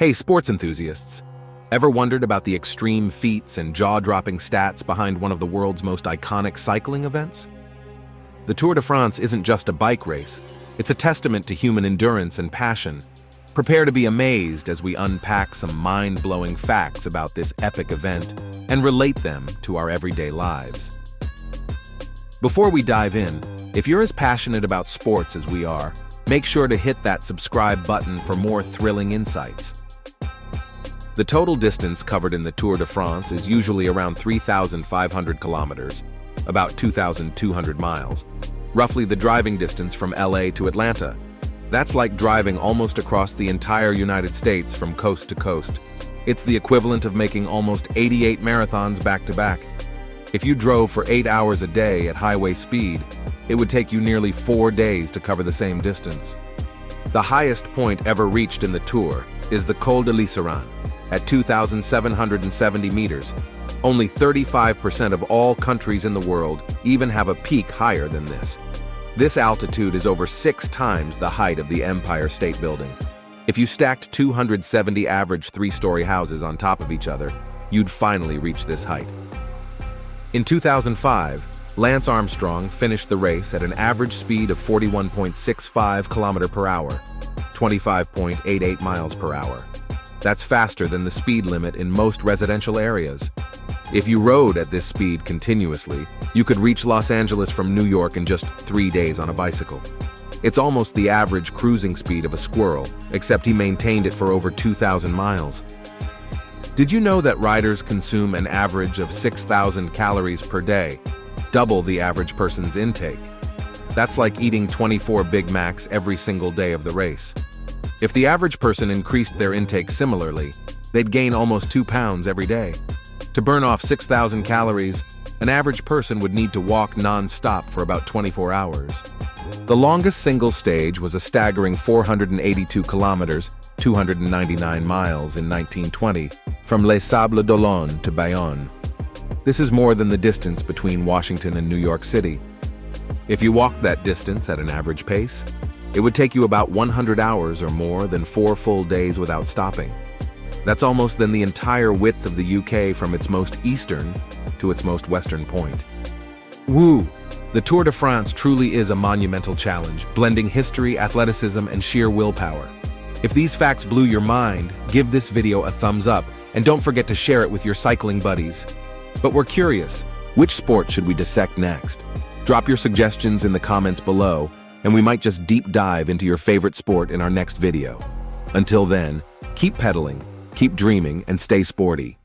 Hey, sports enthusiasts! Ever wondered about the extreme feats and jaw-dropping stats behind one of the world's most iconic cycling events? The Tour de France isn't just a bike race, it's a testament to human endurance and passion. Prepare to be amazed as we unpack some mind-blowing facts about this epic event and relate them to our everyday lives. Before we dive in, if you're as passionate about sports as we are, make sure to hit that subscribe button for more thrilling insights. The total distance covered in the Tour de France is usually around 3,500 kilometers, about 2,200 miles, roughly the driving distance from LA to Atlanta. That's like driving almost across the entire United States from coast to coast. It's the equivalent of making almost 88 marathons back-to-back. If you drove for 8 hours a day at highway speed, it would take you nearly 4 days to cover the same distance. The highest point ever reached in the Tour is the Col de l'Iseran, at 2,770 meters. Only 35% of all countries in the world even have a peak higher than this. This altitude is over 6 times the height of the Empire State Building. If you stacked 270 average 3-story houses on top of each other, you'd finally reach this height. In 2005, Lance Armstrong finished the race at an average speed of 41.65 km per hour, 25.88 miles per hour. That's faster than the speed limit in most residential areas. If you rode at this speed continuously, you could reach Los Angeles from New York in just 3 days on a bicycle. It's almost the average cruising speed of a squirrel, except he maintained it for over 2,000 miles. Did you know that riders consume an average of 6,000 calories per day, double the average person's intake? That's like eating 24 Big Macs every single day of the race. If the average person increased their intake similarly, they'd gain almost 2 pounds every day. To burn off 6,000 calories, an average person would need to walk non-stop for about 24 hours. The longest single stage was a staggering 482 kilometers, 299 miles in 1920, from Les Sables d'Olonne to Bayonne. This is more than the distance between Washington and New York City. If you walked that distance at an average pace, it would take you about 100 hours or more than 4 full days without stopping. That's almost than the entire width of the UK from its most eastern to its most western point. Woo! The Tour de France truly is a monumental challenge, blending history, athleticism, and sheer willpower. If these facts blew your mind, give this video a thumbs up, and don't forget to share it with your cycling buddies. But we're curious, which sport should we dissect next? Drop your suggestions in the comments below, and we might just deep dive into your favorite sport in our next video. Until then, keep pedaling, keep dreaming, and stay sporty.